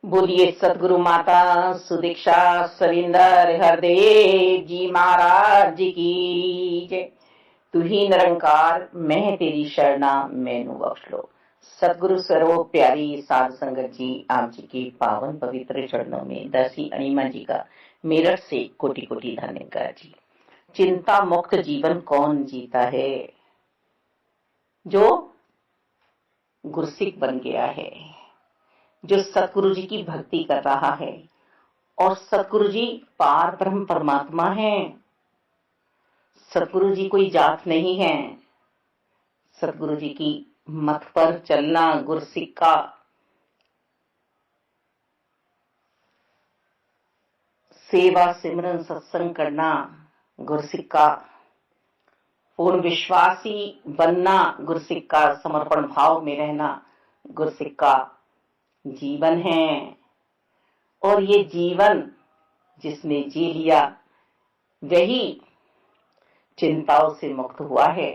बोलिए सतगुरु माता सुदीक्षा सविंदर हरदेव जी महाराज जी की जय। तू ही निरंकार मैं तेरी शरणा मैनू बख्श लो। सतगुरु सर्व प्यारी साध संगत जी आप जी के पावन पवित्र चरणों में दासी अणिमा जी का मेरठ से कोटि कोटि धन्यवाद जी। चिंता मुक्त जीवन कौन जीता है? जो गुरसिक बन गया है, जो सतगुरु जी की भक्ति कर रहा है। और सतगुरु जी पार ब्रह्म परमात्मा है। सतगुरु जी कोई जात नहीं है। सतगुरु जी की मत पर चलना गुरसिक का सेवा सिमरन सत्संग करना गुरसिक का पूर्ण विश्वासी बनना गुरसिक का समर्पण भाव में रहना गुरसिक का जीवन है। और ये जीवन जिसने जी लिया वही चिंताओं से मुक्त हुआ है।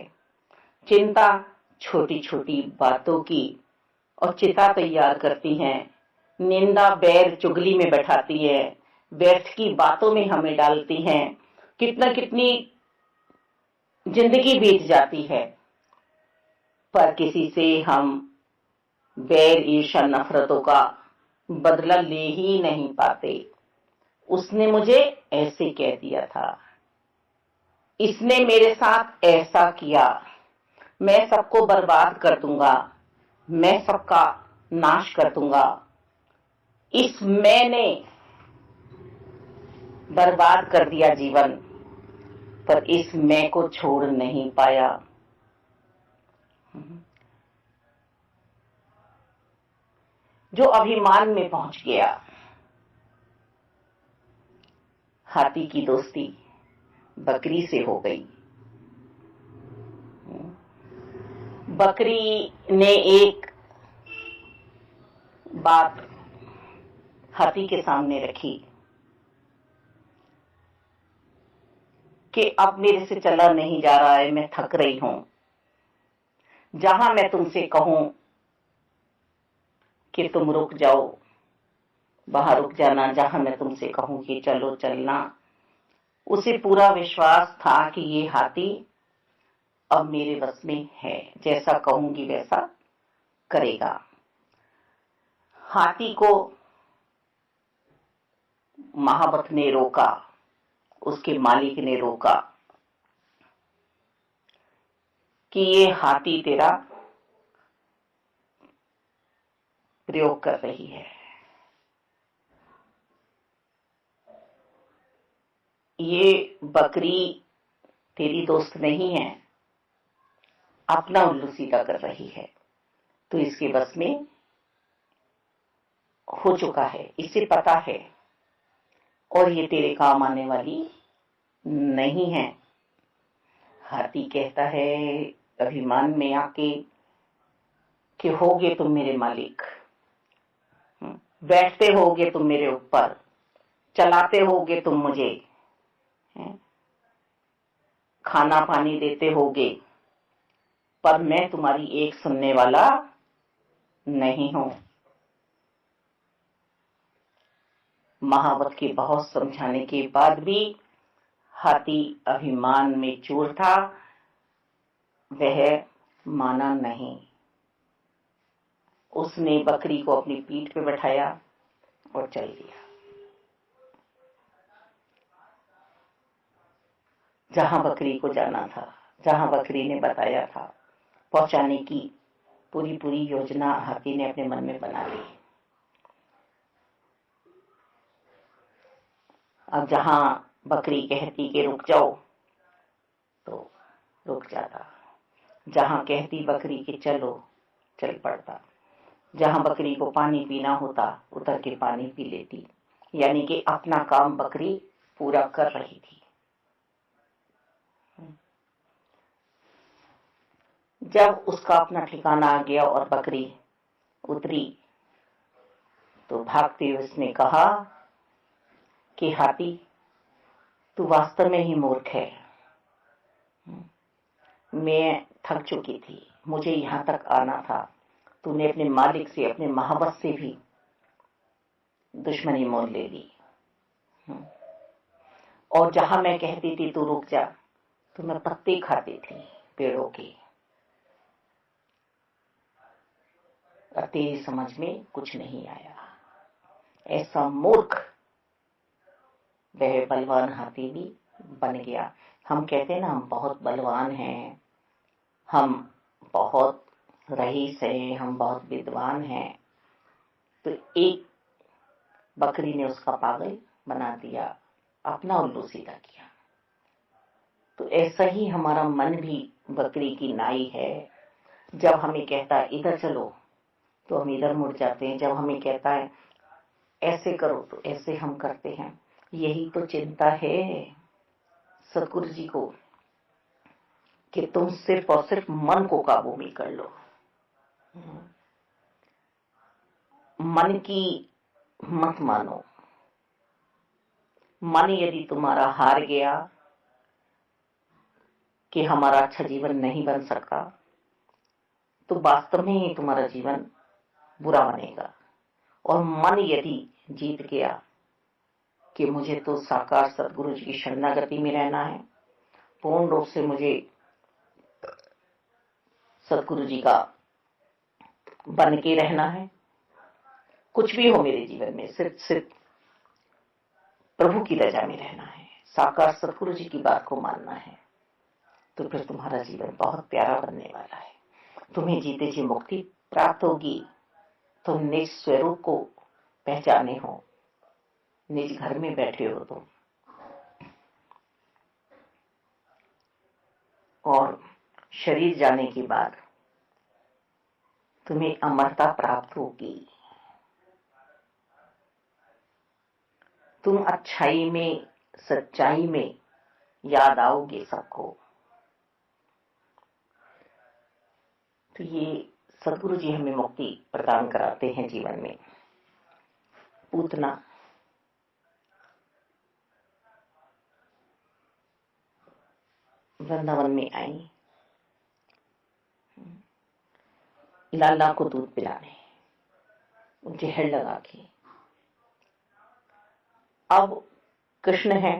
चिंता छोटी छोटी बातों की और चिता तैयार करती हैं, निंदा बैर चुगली में बैठाती है, व्यर्थ की बातों में हमें डालती हैं। कितना कितनी जिंदगी बीत जाती है पर किसी से हम बैर ईर्ष्या नफरतों का बदला ले ही नहीं पाते। उसने मुझे ऐसे कह दिया था, इसने मेरे साथ ऐसा किया, मैं सबको बर्बाद कर दूंगा, मैं सबका नाश कर दूंगा। इस मैंने बर्बाद कर दिया जीवन, पर इस मैं को छोड़ नहीं पाया। जो अभिमान में पहुंच गया। हाथी की दोस्ती बकरी से हो गई। बकरी ने एक बात हाथी के सामने रखी कि अब मेरे से चला नहीं जा रहा है, मैं थक रही हूं। जहां मैं तुमसे कहूं कि तुम रुक जाओ, वहां रुक जाना। जहां मैं तुमसे कहूं कि चलो चलना। उसे पूरा विश्वास था कि ये हाथी अब मेरे बस में है, जैसा कहूंगी वैसा करेगा। हाथी को महावत ने रोका, उसके मालिक ने रोका कि ये हाथी तेरा प्रयोग कर रही है। ये बकरी तेरी दोस्त नहीं है, अपना उल्लू सीधा कर रही है। तो इसके बस में हो चुका है, इसे पता है और ये तेरे काम आने वाली नहीं है। हाथी कहता है अभिमान में आके कि होगे तुम मेरे मालिक, बैठते होगे तुम मेरे ऊपर, चलाते होगे तुम मुझे, खाना पानी देते होगे, पर मैं तुम्हारी एक सुनने वाला नहीं हूं। महावत के बहुत समझाने के बाद भी हाथी अभिमान में चूर था, वह माना नहीं। उसने बकरी को अपनी पीठ पे बैठाया और चल दिया। जहां बकरी को जाना था, जहां बकरी ने बताया था, पहुंचाने की पूरी पूरी योजना हाथी ने अपने मन में बना ली। अब जहां बकरी कहती कि रुक जाओ तो रुक जाता, जहां कहती बकरी कि चलो चल पड़ता, जहां बकरी को पानी पीना होता उतर के पानी पी लेती। यानी कि अपना काम बकरी पूरा कर रही थी। जब उसका अपना ठिकाना आ गया और बकरी उतरी तो भागते हुए उसने कहा कि हाथी तू वास्तव में ही मूर्ख है। मैं थक चुकी थी, मुझे यहां तक आना था। तूने अपने मालिक से, अपने महावत से भी दुश्मनी मोल ले ली। और जहां मैं कहती थी तू रुक जा, तो मैं पत्ते खाती थी पेड़ों के, और तेरी समझ में कुछ नहीं आया। ऐसा मूर्ख वह बलवान हाथी भी बन गया। हम कहते हैं ना, हम बहुत बलवान हैं, हम बहुत रईस हैं, हम बहुत विद्वान हैं, तो एक बकरी ने उसका पागल बना दिया, अपना उल्लू सीधा किया। तो ऐसा ही हमारा मन भी बकरी की नाई है। जब हमें कहता है इधर चलो, तो हम इधर मुड़ जाते हैं। जब हमें कहता है ऐसे करो, तो ऐसे हम करते हैं। यही तो चिंता है सतगुरु जी को, कि तुम सिर्फ और सिर्फ मन को काबू में कर लो। मन की मत मानो। मन यदि तुम्हारा हार गया कि हमारा अच्छा जीवन नहीं बन सकता, तो वास्तव में ही तुम्हारा जीवन बुरा बनेगा। और मन यदि जीत गया कि मुझे तो साकार सतगुरु जी की शरणागति में रहना है, पूर्ण रूप से मुझे सतगुरु जी का बन के रहना है, कुछ भी हो मेरे जीवन में, सिर्फ प्रभु की रजा में रहना है, साकार सतगुरु जी की बात को मानना है, तो फिर तुम्हारा जीवन बहुत प्यारा बनने वाला है। तुम्हें जीते जी मुक्ति प्राप्त होगी। तुम निज स्वरूप को पहचाने हो, निज घर में बैठे हो तुम, और शरीर जाने के बाद तुम्हें अमरता प्राप्त होगी। तुम अच्छाई में, सच्चाई में याद आओगे सबको। तो ये सतगुरु जी हमें मुक्ति प्रदान कराते हैं जीवन में। पूतना वृंदावन में आई लाला को दूध पिलाने, जहर लगा के। अब कृष्ण है,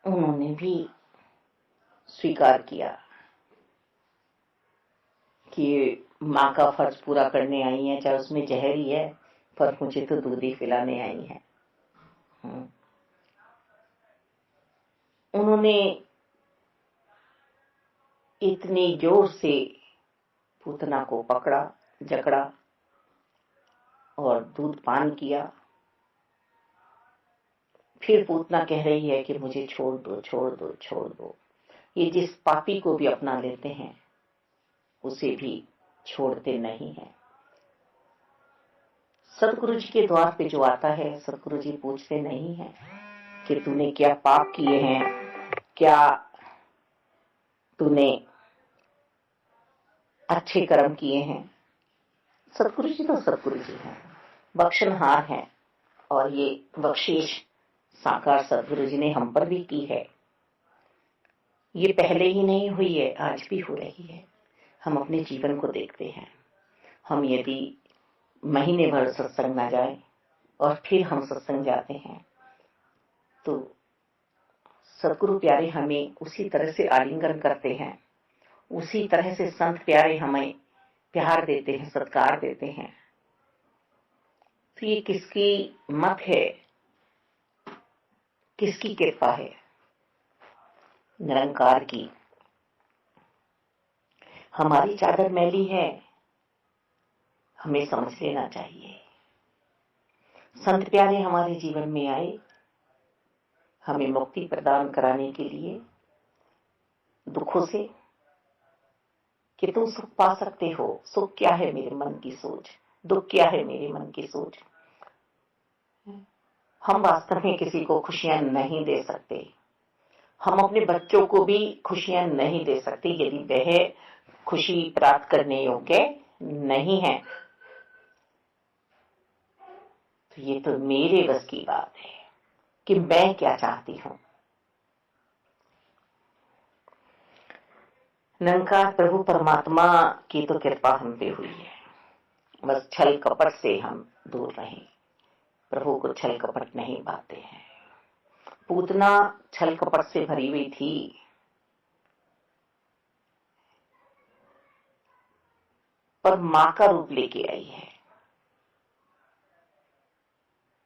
उन्होंने भी स्वीकार किया कि माँ का फर्ज पूरा करने आई है, चाहे उसमें जहर ही है, पर मुझे तो दूध ही पिलाने आई है। उन्होंने इतनी जोर से पूतना को पकड़ा, जकड़ा और दूध पान किया। फिर पूतना कह रही है कि मुझे छोड़ दो, छोड़ दो, छोड़ दो। ये जिस पापी को भी अपना लेते हैं, उसे भी छोड़ते नहीं हैं। सतगुरु जी के द्वार पे जो आता है, सतगुरु जी पूछते नहीं हैं कि तूने क्या पाप किए हैं, क्या तूने अच्छे कर्म किए हैं। सतगुरु जी तो सतगुरु जी हैं, बख्शनहार हैं, और ये बख्शीश साकार सतगुरु जी ने हम पर भी की है। ये पहले ही नहीं हुई है, आज भी हो रही है। हम अपने जीवन को देखते हैं। हम यदि महीने भर सत्संग न जाए और फिर हम सत्संग जाते हैं, तो सतगुरु प्यारे हमें उसी तरह से आलिंगन करते हैं, उसी तरह से संत प्यारे हमें प्यार देते हैं, सत्कार देते हैं। तो ये किसकी मत है, किसकी कृपा है? निरंकार की। हमारी चादर मैली है, हमें समझ लेना चाहिए। संत प्यारे हमारे जीवन में आए हमें मुक्ति प्रदान कराने के लिए, दुखों से, कि तुम सुख पा सकते हो। सुख क्या है मेरे मन की सोच, दुख क्या है मेरे मन की सोच। हम वास्तव में किसी को खुशियां नहीं दे सकते, हम अपने बच्चों को भी खुशियां नहीं दे सकते यदि वह खुशी प्राप्त करने योग्य नहीं है। तो ये तो मेरे बस की बात है कि मैं क्या चाहती हूं। निरंकार प्रभु परमात्मा की तो कृपा हम पे हुई है। बस छल कपट से हम दूर रहें। प्रभु को छल कपट नहीं पाते हैं। पूतना छल कपट से भरी हुई थी, पर मां का रूप लेके आई है।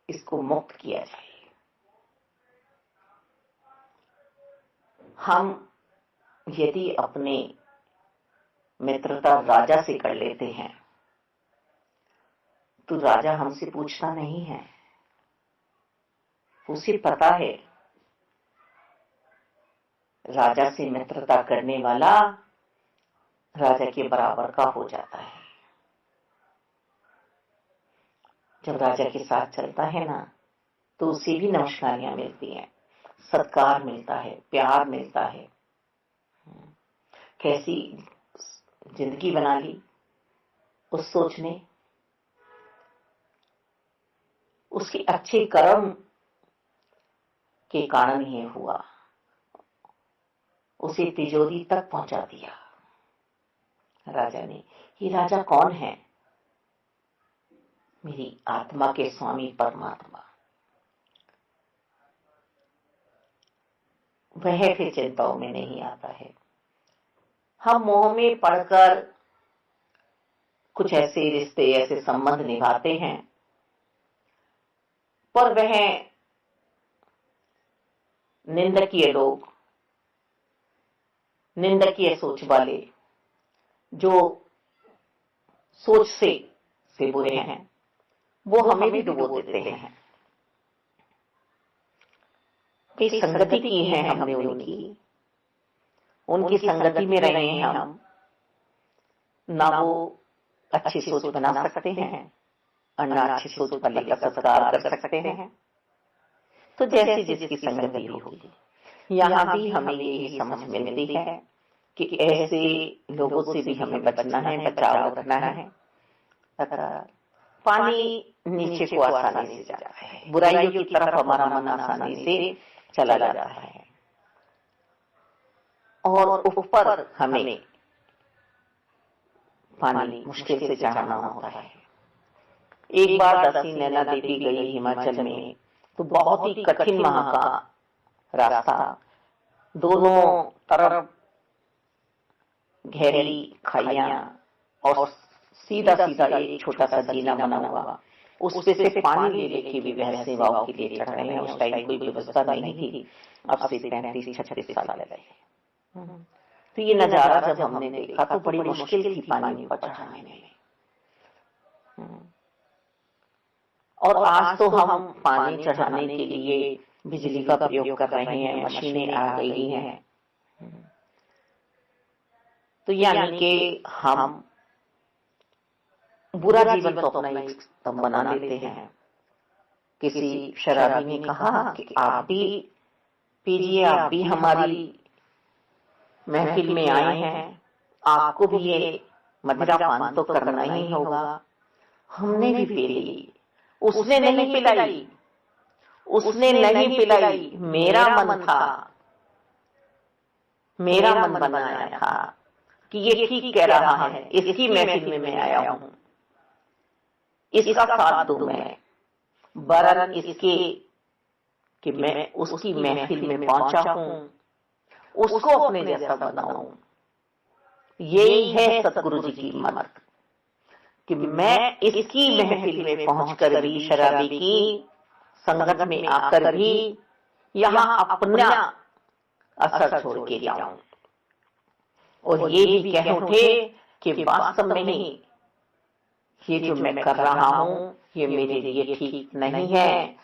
इसको मुक्त किया जाए। हम यदि अपने मित्रता राजा से कर लेते हैं तो राजा हमसे पूछता नहीं है। उसे पता है राजा से मित्रता करने वाला राजा के बराबर का हो जाता है। जब राजा के साथ चलता है ना तो उसे भी नमस्कारियां मिलती हैं, सत्कार मिलता है, प्यार मिलता है। कैसी जिंदगी बना ली उस सोच ने। उसके अच्छे कर्म के कारण ही हुआ, उसे तिजोरी तक पहुंचा दिया राजा ने। ये राजा कौन है? मेरी आत्मा के स्वामी परमात्मा। वह फिर चिंताओं में नहीं आता है। हम मोह में पड़कर कुछ ऐसे रिश्ते, ऐसे संबंध निभाते हैं, पर वह निंदकीय लोग, निंदकीय सोच वाले, जो सोच से बुरे हैं, वो हमें भी डुबो देते हैं। कई संगति की है हमने उनकी संगति में रहे हैं हम, ना वो अच्छी सोच बना सकते हैं और ना अच्छी सोच वाले का सत्कार कर सकते हैं। तो जैसी जिसकी संगति होगी, यहाँ भी हमें यही समझ मिलती है कि ऐसे लोगों से भी हमें बचना है, बचाव रखना है। पानी नीचे को आसानी से जाता है, बुराइयों की तरफ हमारा मन आसानी से चला जाता है, और ऊपर हमें पानी मुश्किल से चढ़ाना होता है। एक बार दासी नैना देवी गई हिमाचल में, तो बहुत ही कठिन वहां का रास्ता, दोनों तरफ गहरी खाइयां और सीधा सीधा एक छोटा सा जीना बना हुआ, उस पे से पानी ले लेके भी वह सेवाओं के लिए चढ़ रहे हैं। उस टाइम कोई व्यवस्था नहीं थी, अब से 35-36 साल पहले। तो ये नजारा जब हमने देखा तो बड़ी मुश्किल थी पानी पर चढ़ाने में। और आज तो हम पानी चढ़ाने के लिए बिजली का प्रयोग कर रहे हैं, मशीनें आ गई हैं। तो यानी कि हम बुरा जीवन तो अपना एक स्तंभ बना लेते हैं। किसी शराबी ने कहा कि आप भी पीजिए, आप भी हमारी महफिल में आए हैं, आपको भी ये मदिरा पान तो करना ही होगा। हमने भी पी ली। उसने नहीं पिलाई, उसने नहीं पिलाई, मेरा मन था, मेरा मन बनाया था कि ये ठीक कह रहा है, इसकी महफिल में मैं आया हूं, इसका साथ दूं मैं, वरन इसके कि मैं उसकी महफिल में पहुंचा हूं, उसको अपने जैसा बनाऊं। यही है सतगुरु जी की मत कि मैं इसकी महफिल में पहुंचकर भी, शराबी की संगत में आकर भी यहां अपना असर छोड़ के जाऊं, और ये भी कह उठे कि वास्तव में ही ये जो मैं कर रहा हूं ये मेरे लिए ठीक नहीं है,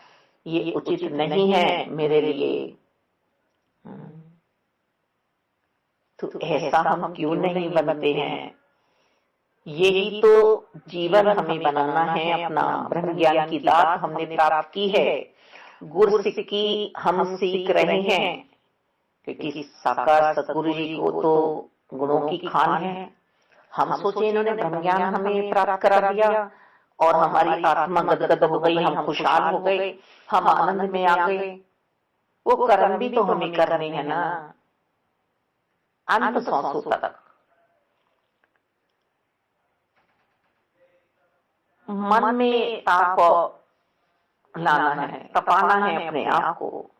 ये उचित नहीं है मेरे लिए। तो ऐसा हम क्यों नहीं बनते हैं? यही तो जीवन हमें बनाना है। अपना ब्रह्म ज्ञान की दात हमने प्राप्त की है, गुरसिक की हम सीख रहे हैं, क्योंकि साकार सतगुरु जी को तो गुणों की खान है। हम सोचे इन्होंने ब्रह्म ज्ञान हमें प्राप्त करा दिया और हमारी आत्मा गदगद हो गई, हम खुशहाल हो गए, हम आनंद में आ गए। वो कर्म भी तो हमें करने हैं ना, अंत सांसों तक। मन में ताप लाना है, तपाना है अपने आप को।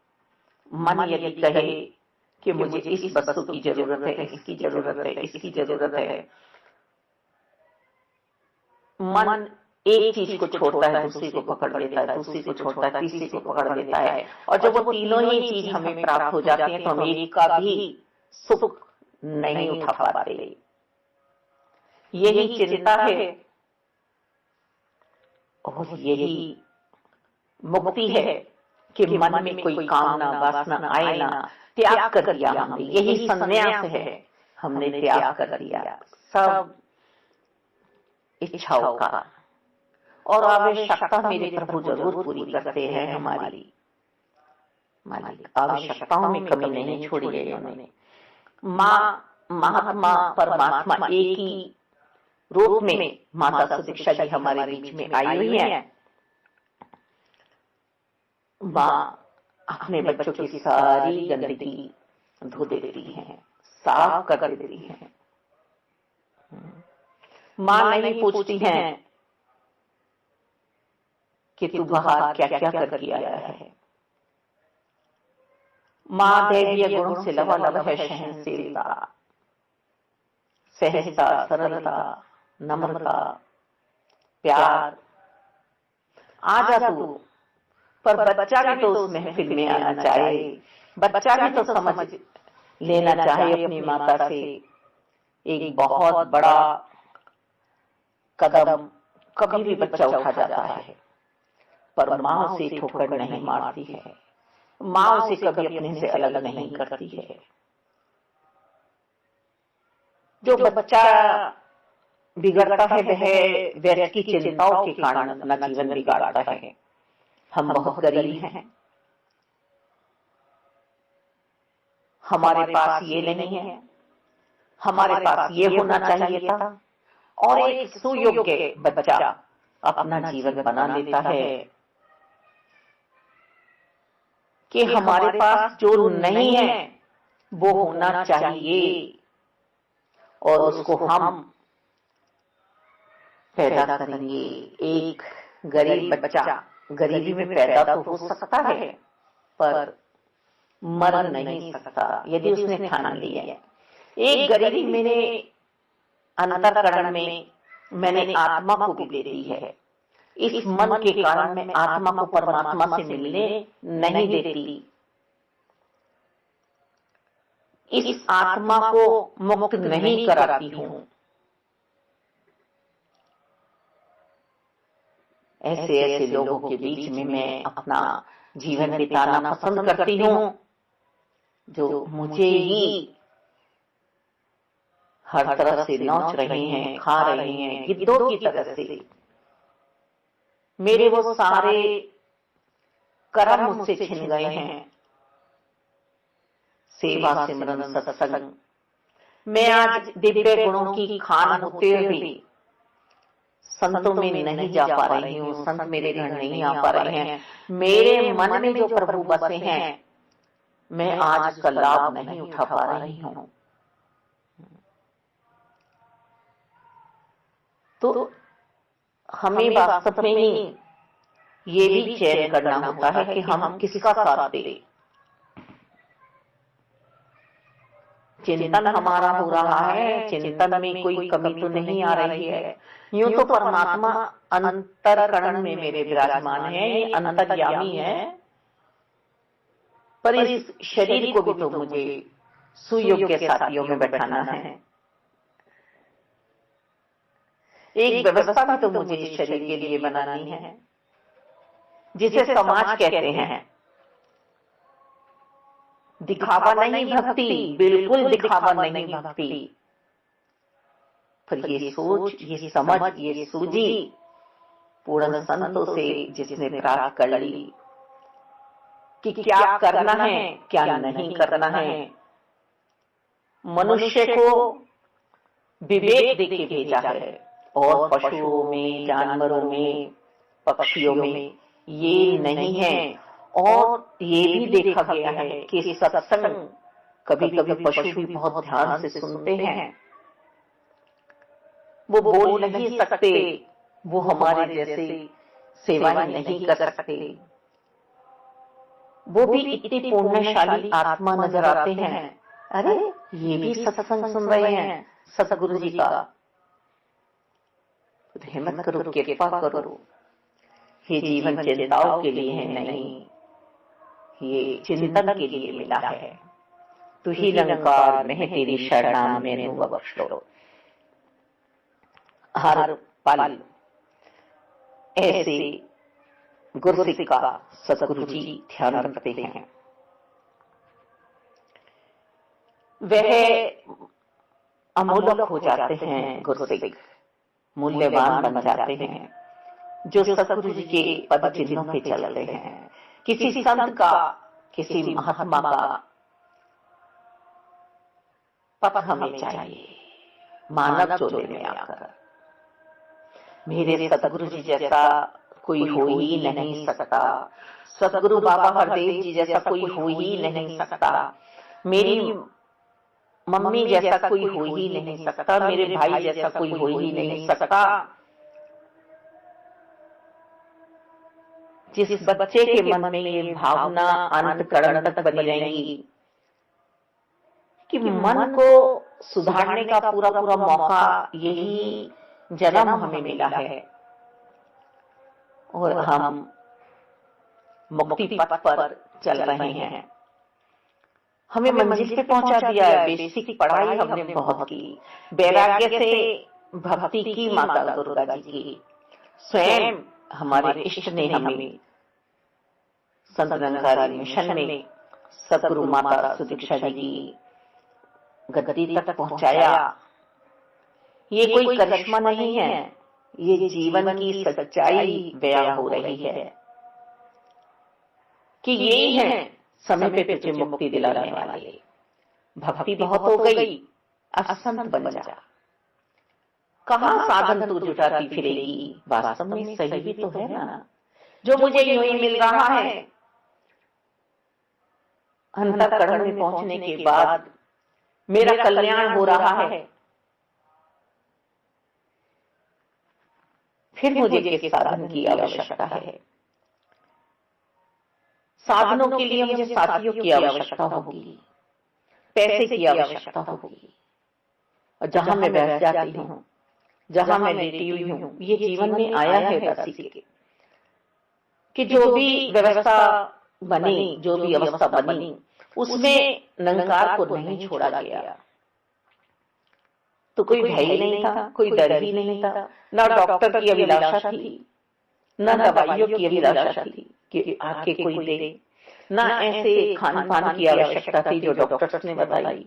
मन यदि कहे कि मुझे इस वस्तु की जरूरत है, इसकी जरूरत है, इसकी जरूरत है, मन एक चीज को छोड़ता है, दूसरी को पकड़ लेता है, दूसरी को छोड़ता है, तीसरी को पकड़ लेता है, और जब वो तीनों ही चीज हमें प्राप्त हो जाती है तो हम एक का भी सुख नहीं उठा पाते। यही चिंता है और यही मुक्ति है कि मन में कोई कामना वासना आए ना, त्याग कर दिया हमने। यही संन्यास है, हमने त्याग कर दिया सब इच्छाओं का, और आवश्यकता मेरे प्रभु जरूर पूरी करते हैं हमारी। मालिक आवश्यकताओं में कमी नहीं छोड़ी है उन्होंने। माँ महात्मा परमात्मा एक ही रूप में माता सुदीक्षा जी हमारे बीच में आई हुई है। माँ अपने बच्चों की सारी गंदगी धो देती है, साफ कर देती है। माँ नहीं पूछती है कि तू बाहर क्या क्या करके आया है। माँ दैवीय गुणों से लबालब है, सहनशीलता, सहजता, सरलता, नम्रता, प्यार। आ जा तू, पर बच्चा भी तो उस महफिल में आना चाहे, बच्चा भी तो समझ लेना चाहे अपनी माता से। एक बहुत बड़ा कदम कभी भी बच्चा उठा जाता है, पर माँ उसे ठोकर नहीं मारती है, माँ उसे कभी अपने से अलग नहीं करती है। जो बच्चा बिगड़ता है वह व्यर्थ की चिंताओं के कारण अपना जीवन बिगाड़ता है। हम बहुत गरीब हैं, हमारे पास ये नहीं है, हमारे पास ये होना चाहिए था, और एक सुयोग्य बच्चा अपना जीवन बना लेता है कि हमारे पास जो नहीं है वो होना चाहिए, और उसको हम पैदा करेंगे। एक गरीब बच्चा गरीबी में पैदा तो हो सकता है, पर मर नहीं सकता यदि उसने ठान लिया है। एक गरीबी मेरे अंतःकरण में मैंने आत्मा को भी दे दी है। इस मन के कारण मैं आत्मा को परमात्मा से मिलने नहीं देती। इस आत्मा को मुक्त नहीं कराती हूं। ऐसे ऐसे लोगों के बीच में मैं अपना जीवन बिताना पसंद करती हूँ, जो मुझे ही हर तरफ से नोच रहे हैं, खा रहे हैं, गिद्धों की तरह से। मेरे वो सारे कर्म मुझसे छिन गए हैं। सेवा सिमरन सत्संग मैं आज दिव्य गुणों की खान होते हुए भी संतों में नहीं जा पा रही हूँ, संत मेरे घर नहीं आ पा रहे हैं। मेरे मन में जो प्रभु बसे हैं मैं आज उसका लाभ नहीं उठा पा रही हूँ। तो हमें वास्तव में ही ये भी चयन करना होता है कि हम किसका साथ दें। चिंतन हमारा हो रहा है, चिंतन में कोई कमी तो नहीं आ रही है। यूं तो परमात्मा अंतरकरण में मेरे विराजमान है, ये अंतर्यामी है, पर इस शरीर को भी तो मुझे सुयोग्य साथियों में बैठाना है। एक व्यवस्था भी तो मुझे इस शरीर के लिए बनानी है, जिसे समाज कहते हैं। दिखावा नहीं भक्ति, बिल्कुल दिखावा नहीं भक्ति, पर ये सोच, ये समझ, ये सूझी पूर्ण संतों से जिसने प्राप्त कर ली कि क्या करना है, क्या नहीं करना है। मनुष्य को विवेक देके भेजा है, और पशुओं में, जानवरों में, पक्षियों में ये नहीं है। और ये भी देखा गया है कि सत्संग कभी कभी पशु भी बहुत ध्यान से सुनते हैं। वो बोल नहीं सकते, वो हमारे जैसे सेवाएं नहीं कर सकते, वो भी इतने पुण्यशाली आत्मा नजर आते हैं। अरे ये भी सत्संग सुन रहे हैं सतगुरु जी का। हिम्मत करो, कृपा करो। ये जीवन चिंताओं के लिए है नहीं, ये चिंतन के लिए मिला है। तू ही निरंकार मैं तेरी शरणा मैनू बख्श लो। हर पल ऐसे गुरसिक्का सतगुरु जी ध्यान रखते हैं। वह अमूल्य हो जाते हैं, गुरसिक मूल्यवान बन जाते हैं, जो सतगुरु जी के पद चिन्हों पे चलते हैं। किसी संत का, किसी महात्मा का पथ हमें चाहिए, मानव चोले में आकर। मेरे सतगुरु जी जैसा कोई हो ही नहीं सकता, सतगुरु बाबा हरदेव जी जैसा कोई हो ही नहीं सकता, मेरी मम्मी जैसा कोई हो ही नहीं सकता, मेरे भाई जैसा कोई हो ही नहीं सकता। जिस बच्चे के मन में ये भावना अंतकरण तक बनी रहेगी कि मन को सुधारने का पूरा पूरा मौका यही जन्म हमें मिला है और हम मुक्ति पथ पर चल रहे हैं। हमें मंजिल पे पहुंचा दिया है। बेसिक पढ़ाई हमने बहुत की, वैराग्य से भक्ति की माता दुर्गा जी की। स्वयं हमारे इष्ट ने हमें संत निरंकारी मिशन में सतगुरु माता सुदीक्षा जी की गद्दी तक पहुंचाया। ये कोई करिश्मा नहीं है, ये जीवन की सच्चाई बयां हो रही है कि यही है समय पे तुझे मुक्ति दिलाने वाले। भक्ति बहुत हो गई, अब संत बन जा। कहां साधन तू जुटाती फिरेगी, वास्तव में सही भी तो है ना। जो मुझे यूं ही मिल रहा है, अंतःकरण में पहुंचने के बाद मेरा कल्याण हो रहा है, फिर मुझे किस साधन की आवश्यकता है। साधनों के लिए मुझे साथियों की आवश्यकता होगी, पैसे की आवश्यकता होगी। और जहां मैं बैठ जाती हूँ, जहां मैं लेटी हुई हूँ, ये जीवन में आया है दासी के कि जो भी व्यवस्था बनी, जो भी अवस्था बनी, उसमें निरंकार को नहीं छोड़ा गया। तो कोई भय नहीं था, कोई डर ही नहीं था, न डॉक्टर की अभिलाषा थी, न दवाइयों की अभिलाषा थी कि आके कोई दे, न ऐसे खान पान की आवश्यकता थी जो डॉक्टर्स ने बताई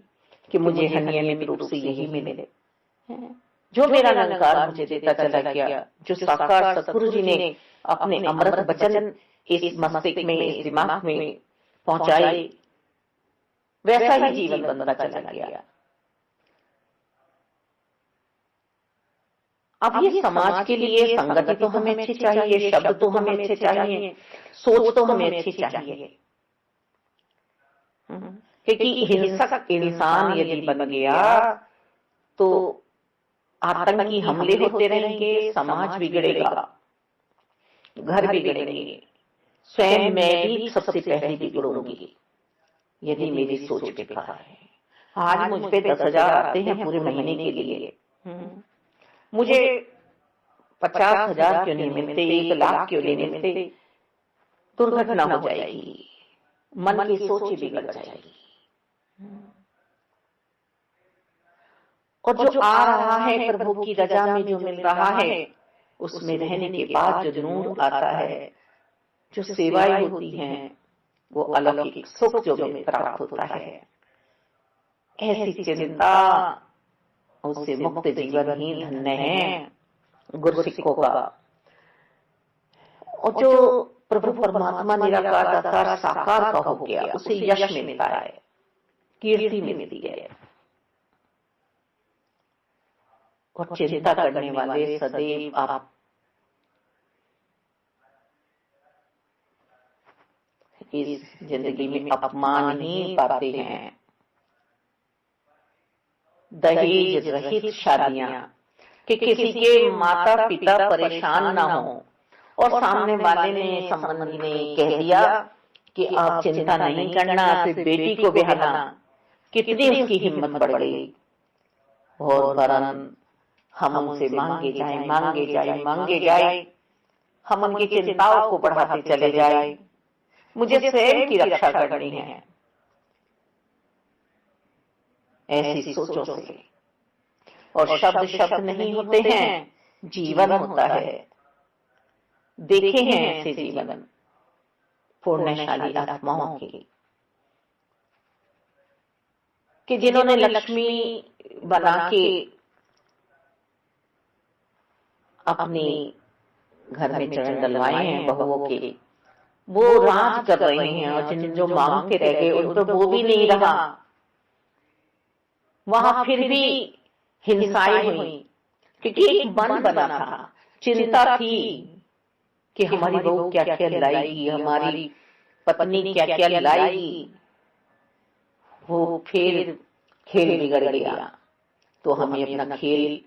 कि मुझे नियमित रूप से यही मिले। जो मेरा निरंकार मुझे देता चला गया, जो साकार सतगुरु जी ने अपने अमृत वचन इस मस्तिष्क में, इस दिमाग में पहुंचाए, वैसा ही जीवन बनता चला गया। अब ये समाज के लिए संगति तो हमें अच्छी चाहिए, शब्द तो हमें अच्छे चाहिए, सोच तो हमें अच्छी चाहिए, क्योंकि हिंसक इंसान यदि बन गया तो आतंकी हमले होते रहेंगे, समाज बिगड़ेगा, घर बिगड़ेंगे, स्वयं मैं भी सबसे पहले बिगड़ूंगी यदि मेरी सोच बेकार है। आज मुझ पे 10,000 आते हैं पूरे महीने के लिए, मुझे 50,000 क्यों नहीं मिलते, 1 लाख क्यों नहीं मिलते। दुर्घटना हो जाएगी, मन की सोच ही बिगड़ जाएगी। और जो आ रहा है प्रभु की रजा में, जो मिल रहा है, उसमें रहने के बाद जो नूर आता है, जो सेवाएं होती हैं, वो अलौकिक सुख जो में प्राप्त होता है। ऐसी चिंता, उससे मुक्त जीवन ही धन्य है गुरसिक्कों का। और जो प्रभु परमात्मा निराकार दातार साकार का हो गया, उसे यश मिलता है, कीर्ति मिलती है। और चिंता करने वाले सदैव आप इस जिंदगी में अपमान ही पाते हैं। दहेज रहित शादियां, कि किसी के माता पिता परेशान ना हो और सामने वाले ने, संबंधी ने कह दिया कि आप चिंता नहीं करना, सिर्फ बेटी को ब्याहना, कितनी उसकी हिम्मत बढ़ गई। और वरन हम उनसे मांगे जाए, मांगे जाए, मांगे जाए, हम उनकी चिंताओं को बढ़ाते चले जाए। मुझे स्वयं की रक्षा करनी है, ऐसी सोचों से। और शब्द शब्द नहीं होते हैं, जीवन होता है। देखे हैं ऐसे जीवन पुण्यशाली आत्माओं के, कि जिन्होंने लक्ष्मी बना के अपने घर में चरण डलवाए हैं बहुओं के, वो राज कर रहे हैं, और जिन जो मांगते रह गए उन पर वो भी नहीं रहा। वहां फिर भी हिंसाएं हुई, क्योंकि एक मन बना था, चिंता थी कि हमारी बहू क्या क्या लाएगी, हमारी पत्नी क्या क्या लाएगी। वो फिर खेल बिगड़ गया। तो हमें अपना खेल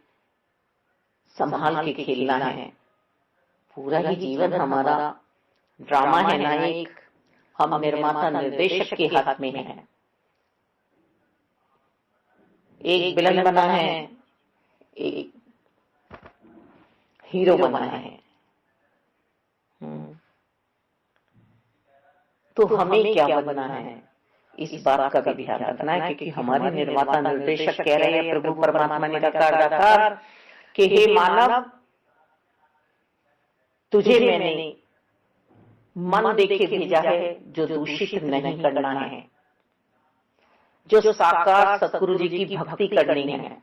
संभाल के खेलना है। पूरा ही जीवन हमारा ड्रामा है ना, एक हम निर्माता निर्देशक के हाथ में है। एक विलन बना है, एक हीरो बना है। तो हमें क्या बनना है, इस बात का भी ध्यान रखना है, क्योंकि हमारे निर्माता निर्देशक कह रहे हैं, प्रभु परमात्मा निराकार, कि हे मानव, तुझे मैंने मन देके भेजा है जो दूषित नहीं करना है, जो साकार सतगुरु जी की भक्ति करनी है,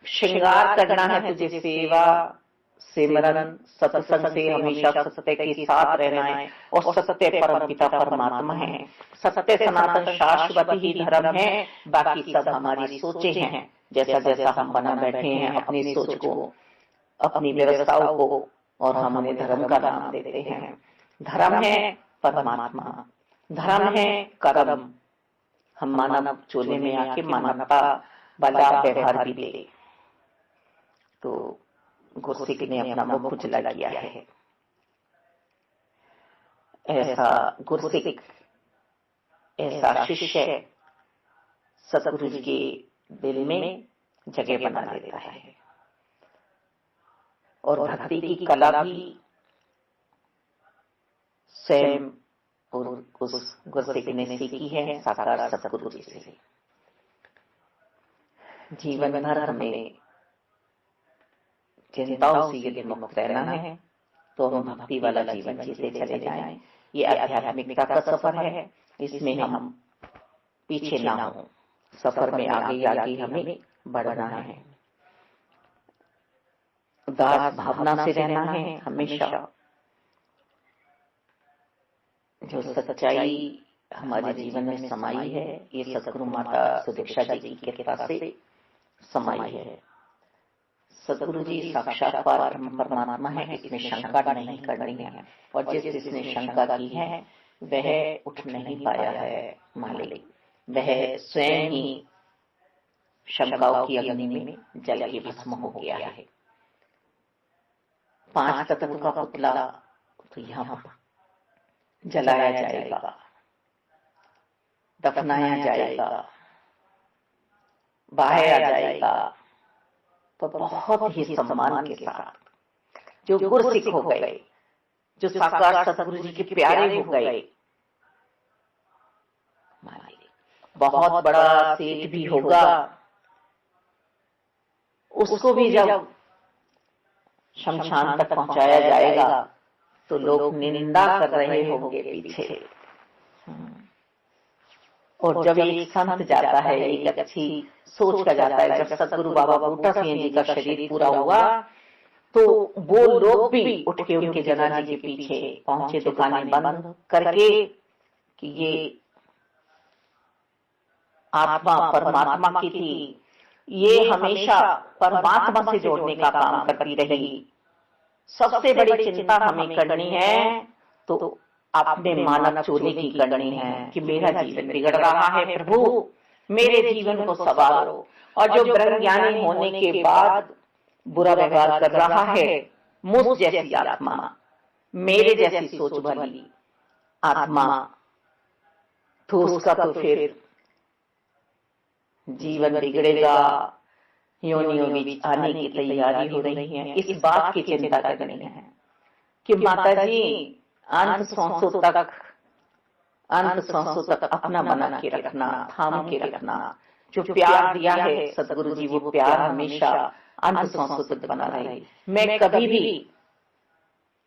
श्रृंगार करना है तुझे, सेवा सिमरन सत्संग से हमेशा सत्य के साथ रहना है। और सत्य परम पिता परमात्मा है, सत्य सनातन शाश्वत ही धर्म है, बाकी सब हमारी सोचें हैं। जैसा जैसा हम बना बैठे हैं अपनी सोच को, अपनी व्यवस्थाओं को, और हम उन्हें धर्म का नाम देते हैं। धर्म है परमात्मा, धर्म है कर्म। हम मानव चोले में आके मानवता वाला व्यवहार भी दे। तो गुरसिक ने अपना मुख उजला किया है। ऐसा गुरसिक, ऐसा शिष्य सतगुरु जी के दिल में जगह बना देता है। और भक्ति की कला भी स्वयं उस गुरसिक ने सीखी है साकार सतगुरु जी से। जीवन भर हमें चिंताओं से यदि मुक्त रहना है तो हम भक्ति वाला जीवन जीते चले जाएं। ये आध्यात्मिकता का सफर है, इसमें हम पीछे ना हो, सफर में आगे आगे हमें बढ़ना है। दास भावना से रहना है हमेशा। जो सच्चाई हमारे जीवन में समाई है, ये सतगुरु माता सुदीक्षा जी की कृपा से समाई है। सतगुरु जी साक्षात परमात्मा है, इसमें शंका नहीं करनी है। और जिसने शंका की है वह उठ नहीं पाया है मालिक, वह स्वयं ही शंकाओं की अग्नि में जल के भस्म हो गया है। 5 तत्व का पुतला तो यहाँ जलाया जाएगा, दफनाया जाएगा, बहाया जाएगा, तो बहुत ही सम्मान के साथ। जो गुरसिक हो गए, जो साकार सतगुरु जी के प्यारे हो गए, बहुत बड़ा सेठ भी होगा, उसको भी जब शमशान तक पहुंचाया जाएगा तो लोग निंदा कर रहे होंगे पीछे। और जब एक संत जाता है, एक अच्छी सोच का जाता है, जब सतगुरु बाबा बूटा सिंह जी का शरीर पूरा हुआ तो वो लोग भी उठ के उनके जना जी के पीछे पहुंचे, दुकानें बंद करके कि ये आत्मा परमात्मा की थी, ये हमेशा परमात्मा से जोड़ने का काम करती रही। सबसे बड़ी चिंता हमें करनी है तो अपने मानव चोले की करनी है कि मेरा जीवन बिगड़ रहा है, प्रभु मेरे जीवन को संवारो। और जो ब्रह्म ज्ञानी होने के बाद बुरा व्यवहार कर रहा है मुझ जैसी आत्मा, मेरे जैसी सोच वाली आत्मा, तो उसका तो फिर जीवन बिगड़ेगा, योनियों बीच आने की तैयारी हो रही है। इस बात की चिंता करनी है कि माता जी अंत सांसों तक अपना बना के रखना, थाम के रखना। जो प्यार दिया है सदगुरु जी, वो प्यार हमेशा अंत सांसों तक बना रहे। मैं कभी भी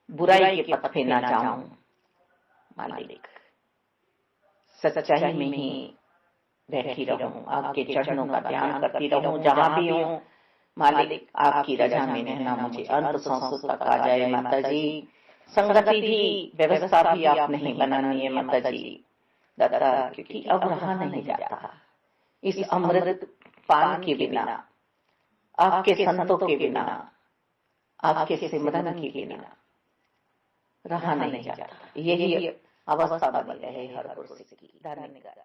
बुराई के पथ पे ना जाऊं मालिक, सच्चाई में ही बैठी रहूं, आपके चरणों का ध्यान करती रहूं जहां भी हूं। मालिक आपकी रजा में रहना मुझे अंत सांसों तक आ जाए माता जी। संगति भी व्यवस्था भी आप नहीं बनानी है माता जी दादा, क्योंकि अब रहा नहीं जाता इस अमृत पान के बिना, आपके संतों के बिना, आपके सिमरन के बिना रहा नहीं जाता। यही अवस्था बनी रहे हर गुरसिक की। धन्यवाद।